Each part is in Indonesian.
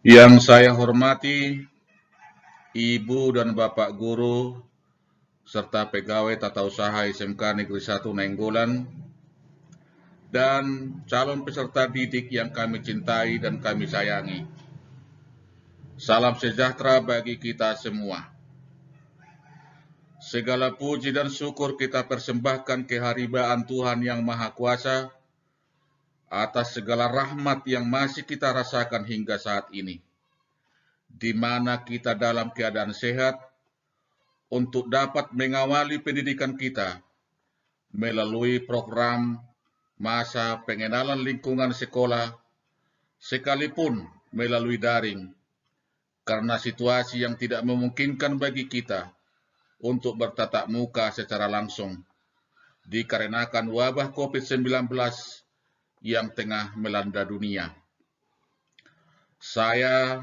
Yang saya hormati Ibu dan Bapak Guru serta pegawai tata usaha SMK Negeri 1 Nainggolan dan calon peserta didik yang kami cintai dan kami sayangi. Salam sejahtera bagi kita semua. Segala puji dan syukur kita persembahkan kehadiran Tuhan Yang Maha Kuasa atas segala rahmat yang masih kita rasakan hingga saat ini, di mana kita dalam keadaan sehat untuk dapat mengawali pendidikan kita melalui program masa pengenalan lingkungan sekolah, sekalipun melalui daring, karena situasi yang tidak memungkinkan bagi kita untuk bertatap muka secara langsung, dikarenakan wabah COVID-19 yang tengah melanda dunia. Saya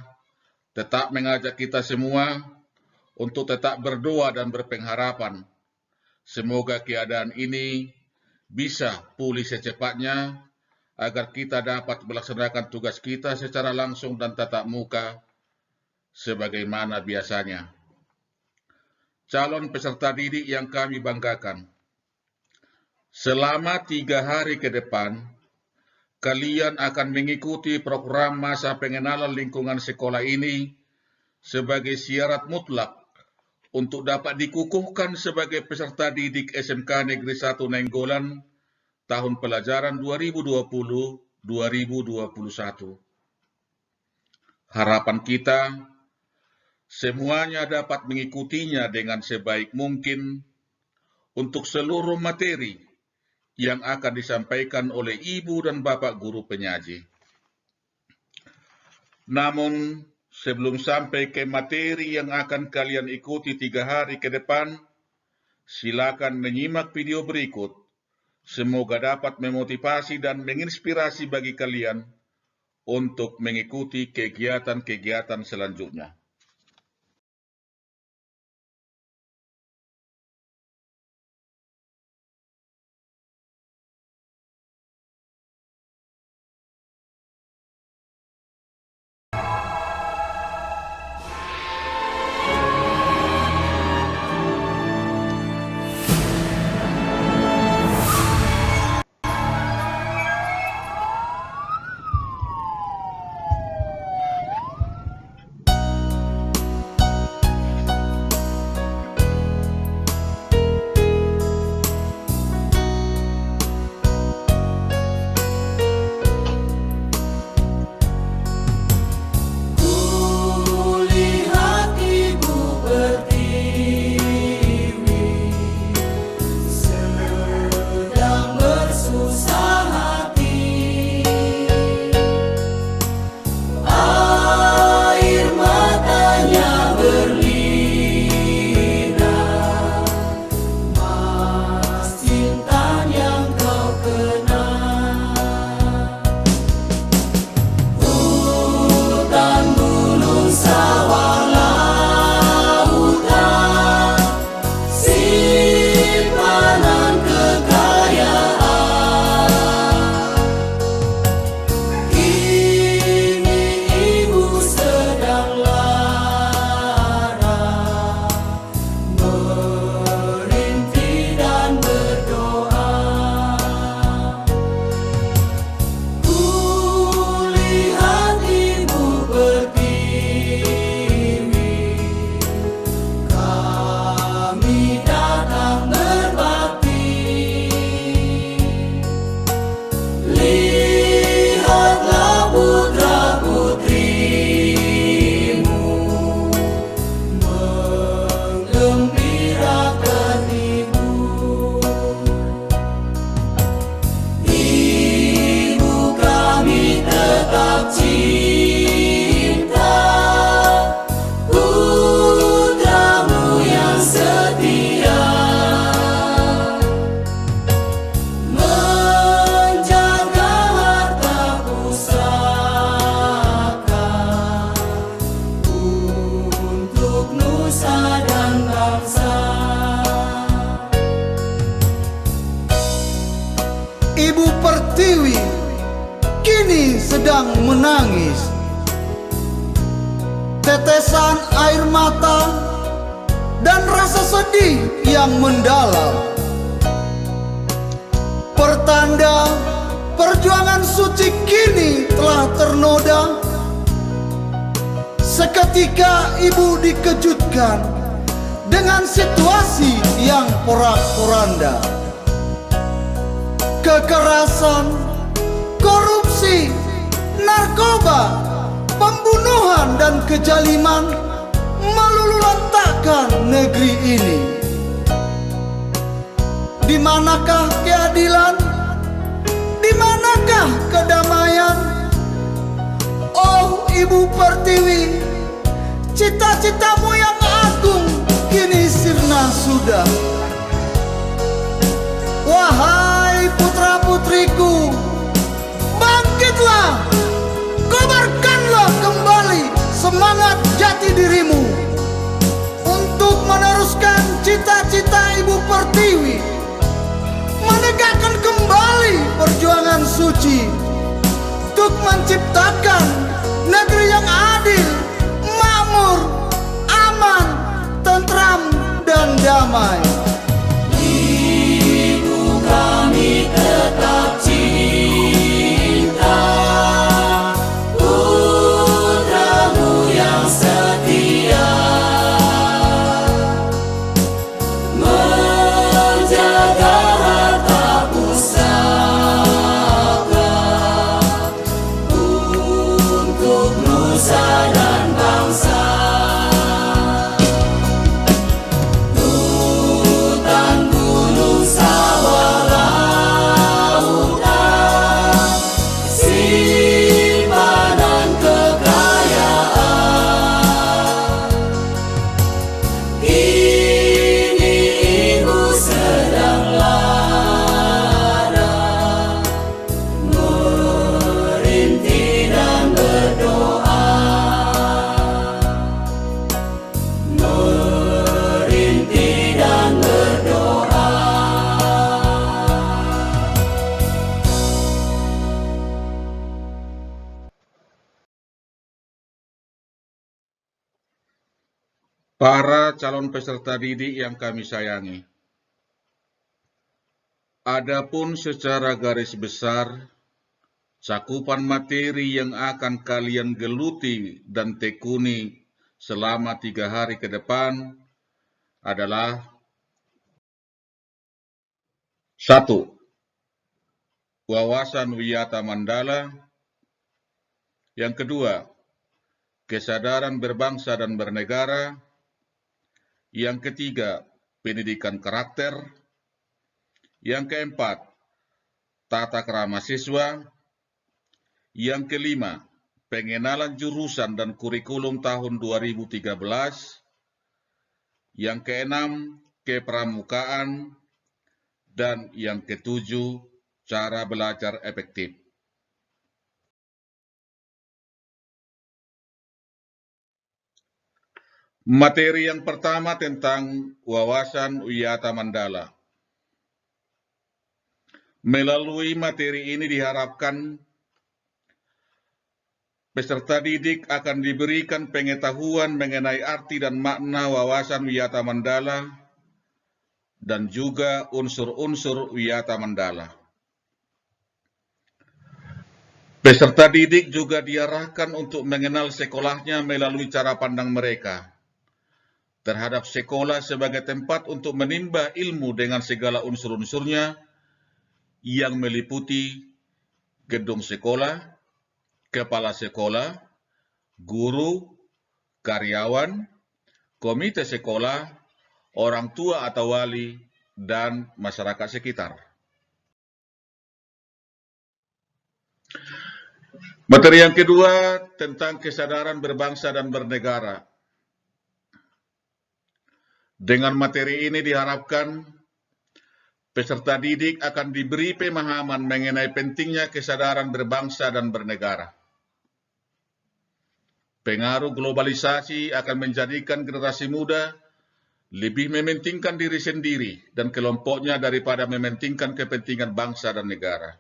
tetap mengajak kita semua untuk tetap berdoa dan berpengharapan. Semoga keadaan ini bisa pulih secepatnya agar kita dapat melaksanakan tugas kita secara langsung dan tatap muka sebagaimana biasanya. Calon peserta didik yang kami banggakan, selama 3 hari ke depan, kalian akan mengikuti program masa pengenalan lingkungan sekolah ini sebagai syarat mutlak untuk dapat dikukuhkan sebagai peserta didik SMK Negeri 1 Nainggolan tahun pelajaran 2020-2021. Harapan kita, semuanya dapat mengikutinya dengan sebaik mungkin untuk seluruh materi yang akan disampaikan oleh Ibu dan Bapak Guru penyaji. Namun, sebelum sampai ke materi yang akan kalian ikuti 3 hari ke depan, silakan menyimak video berikut. Semoga dapat memotivasi dan menginspirasi bagi kalian untuk mengikuti kegiatan-kegiatan selanjutnya. Ibu Pertiwi kini sedang menangis. tetesan air mata, dan rasa sedih yang mendalam. Pertanda perjuangan suci kini telah ternoda. Seketika ibu dikejutkan dengan situasi yang porak-poranda. Kekerasan, korupsi, narkoba, pembunuhan dan kejaliman meluluhlantakkan negeri ini. Di manakah keadilan? Di manakah kedamaian? Oh Ibu Pertiwi, cita-citamu yang agung kini sirna sudah. Wahai putra-putriku, bangkitlah, kobarkanlah kembali semangat jati dirimu untuk meneruskan cita-cita Ibu Pertiwi, menegakkan kembali perjuangan suci untuk menciptakan negeri yang adil, makmur, aman, tentram, dan damai. Ibu kami tetap cinta, putramu yang setia, menjaga harta pusaka untuk nusa dan bangsa. Hutan, gunung, sawah, lautan, simpanan kekayaan. Kini Ibu sedang lara, merintih dan berdoa, merintih dan berdoa. Para calon peserta didik yang kami sayangi, adapun secara garis besar, cakupan materi yang akan kalian geluti dan tekuni selama 3 hari ke depan adalah: 1. Wawasan Wiyata Mandala. Yang kedua, kesadaran berbangsa dan bernegara. Yang ketiga, pendidikan karakter. Yang keempat, tata krama siswa. Yang kelima, pengenalan jurusan dan kurikulum tahun 2013. Yang keenam, kepramukaan. Dan yang ketujuh, cara belajar efektif. Materi yang pertama tentang wawasan Wiyata Mandala. Melalui materi ini diharapkan peserta didik akan diberikan pengetahuan mengenai arti dan makna wawasan Wiyata Mandala dan juga unsur-unsur Wiyata Mandala. Peserta didik juga diarahkan untuk mengenal sekolahnya melalui cara pandang mereka terhadap sekolah sebagai tempat untuk menimba ilmu dengan segala unsur-unsurnya yang meliputi gedung sekolah, kepala sekolah, guru, karyawan, komite sekolah, orang tua atau wali, dan masyarakat sekitar. Materi yang kedua tentang kesadaran berbangsa dan bernegara. Dengan materi ini diharapkan peserta didik akan diberi pemahaman mengenai pentingnya kesadaran berbangsa dan bernegara. Pengaruh globalisasi akan menjadikan generasi muda lebih mementingkan diri sendiri dan kelompoknya daripada mementingkan kepentingan bangsa dan negara.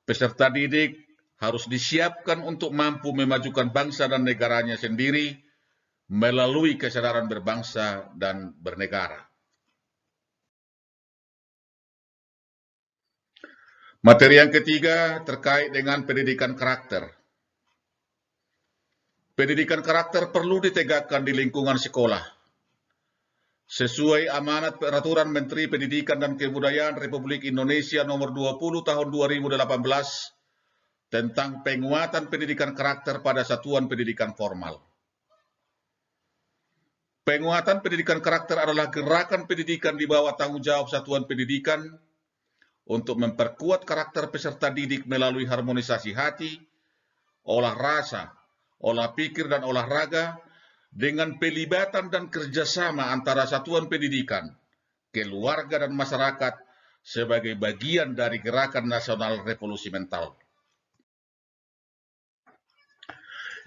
Peserta didik harus disiapkan untuk mampu memajukan bangsa dan negaranya sendiri melalui kesadaran berbangsa dan bernegara. Materi yang ketiga terkait dengan pendidikan karakter. Pendidikan karakter perlu ditegakkan di lingkungan sekolah. Sesuai amanat Peraturan Menteri Pendidikan dan Kebudayaan Republik Indonesia Nomor 20 Tahun 2018 tentang penguatan pendidikan karakter pada satuan pendidikan formal. Penguatan pendidikan karakter adalah gerakan pendidikan di bawah tanggung jawab satuan pendidikan untuk memperkuat karakter peserta didik melalui harmonisasi hati, olah rasa, olah pikir dan olahraga dengan pelibatan dan kerjasama antara satuan pendidikan, keluarga dan masyarakat sebagai bagian dari gerakan nasional revolusi mental.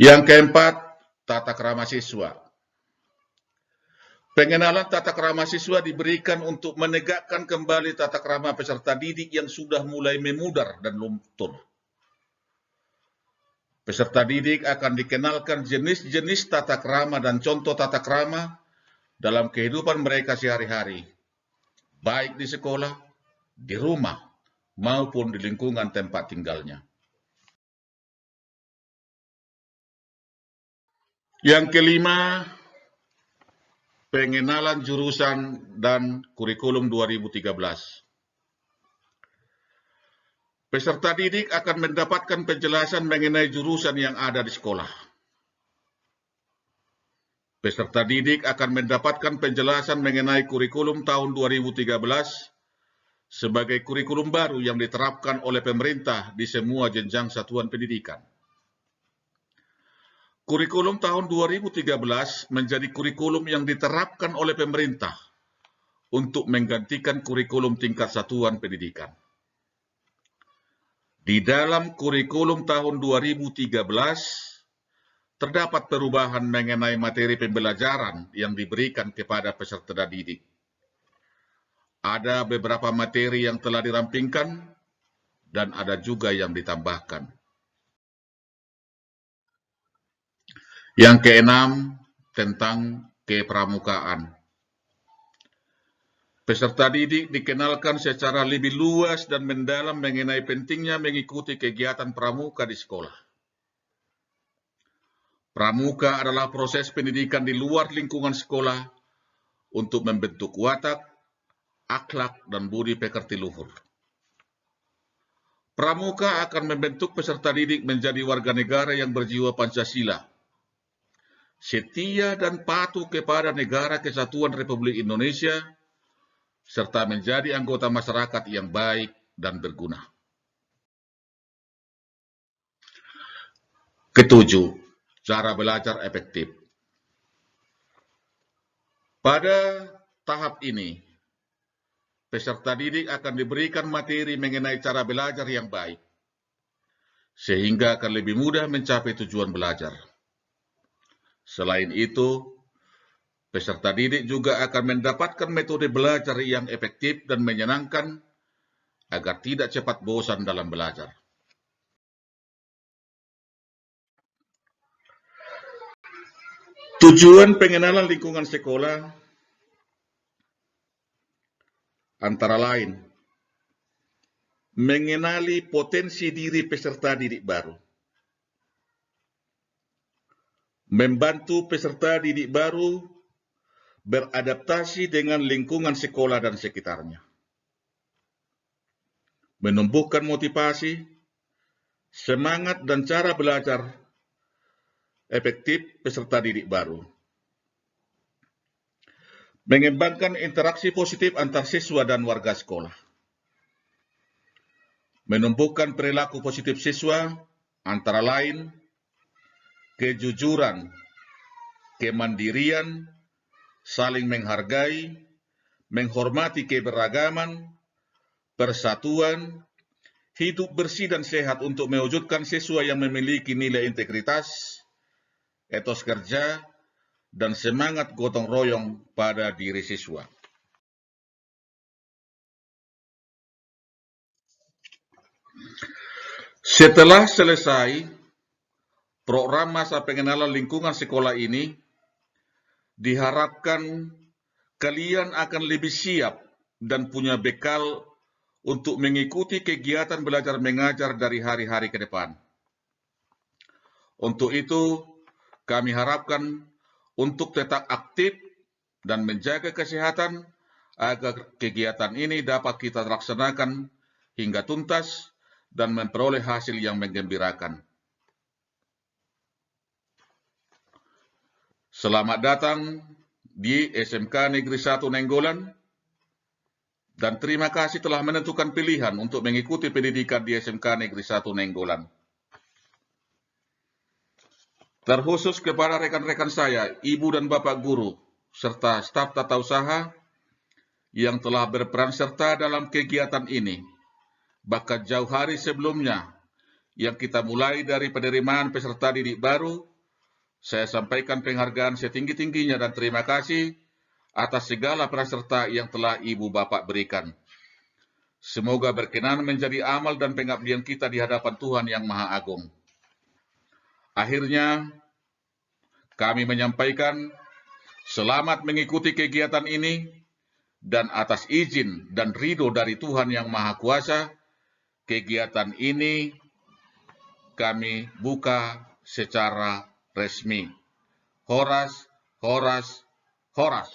Yang keempat, tata krama siswa. Pengenalan tata krama siswa diberikan untuk menegakkan kembali tata krama peserta didik yang sudah mulai memudar dan luntur. Peserta didik akan dikenalkan jenis-jenis tata krama dan contoh tata krama dalam kehidupan mereka sehari-hari, baik di sekolah, di rumah, maupun di lingkungan tempat tinggalnya. Yang kelima, pengenalan jurusan dan kurikulum 2013. Peserta didik akan mendapatkan penjelasan mengenai jurusan yang ada di sekolah. Peserta didik akan mendapatkan penjelasan mengenai kurikulum tahun 2013 sebagai kurikulum baru yang diterapkan oleh pemerintah di semua jenjang satuan pendidikan. Kurikulum tahun 2013 menjadi kurikulum yang diterapkan oleh pemerintah untuk menggantikan kurikulum tingkat satuan pendidikan. Di dalam kurikulum tahun 2013, terdapat perubahan mengenai materi pembelajaran yang diberikan kepada peserta didik. Ada beberapa materi yang telah dirampingkan dan ada juga yang ditambahkan. Yang keenam, tentang kepramukaan. Peserta didik dikenalkan secara lebih luas dan mendalam mengenai pentingnya mengikuti kegiatan pramuka di sekolah. Pramuka adalah proses pendidikan di luar lingkungan sekolah untuk membentuk watak, akhlak, dan budi pekerti luhur. Pramuka akan membentuk peserta didik menjadi warga negara yang berjiwa Pancasila, setia dan patuh kepada Negara Kesatuan Republik Indonesia, serta menjadi anggota masyarakat yang baik dan berguna. Ketujuh, cara belajar efektif. Pada tahap ini, peserta didik akan diberikan materi mengenai cara belajar yang baik, sehingga akan lebih mudah mencapai tujuan belajar. Selain itu, peserta didik juga akan mendapatkan metode belajar yang efektif dan menyenangkan agar tidak cepat bosan dalam belajar. Tujuan pengenalan lingkungan sekolah antara lain mengenali potensi diri peserta didik baru, membantu peserta didik baru beradaptasi dengan lingkungan sekolah dan sekitarnya, menumbuhkan motivasi, semangat dan cara belajar efektif peserta didik baru, mengembangkan interaksi positif antar siswa dan warga sekolah, menumbuhkan perilaku positif siswa antara lain kejujuran, kemandirian, saling menghargai, menghormati keberagaman, persatuan, hidup bersih dan sehat untuk mewujudkan siswa yang memiliki nilai integritas, etos kerja, dan semangat gotong royong pada diri siswa. Setelah selesai program masa pengenalan lingkungan sekolah ini, diharapkan kalian akan lebih siap dan punya bekal untuk mengikuti kegiatan belajar mengajar dari hari-hari ke depan. Untuk itu, kami harapkan untuk tetap aktif dan menjaga kesehatan agar kegiatan ini dapat kita laksanakan hingga tuntas dan memperoleh hasil yang menggembirakan. Selamat datang di SMK Negeri 1 Nainggolan, dan terima kasih telah menentukan pilihan untuk mengikuti pendidikan di SMK Negeri 1 Nainggolan. Terkhusus kepada rekan-rekan saya, ibu dan bapak guru, serta staf tata usaha yang telah berperan serta dalam kegiatan ini, bahkan jauh hari sebelumnya, yang kita mulai dari penerimaan peserta didik baru, saya sampaikan penghargaan setinggi-tingginya dan terima kasih atas segala peran serta yang telah ibu bapak berikan. Semoga berkenan menjadi amal dan pengabdian kita di hadapan Tuhan yang Maha Agung. Akhirnya, kami menyampaikan selamat mengikuti kegiatan ini, dan atas izin dan ridho dari Tuhan yang Maha Kuasa, kegiatan ini kami buka secara resmi. Horas, horas, horas.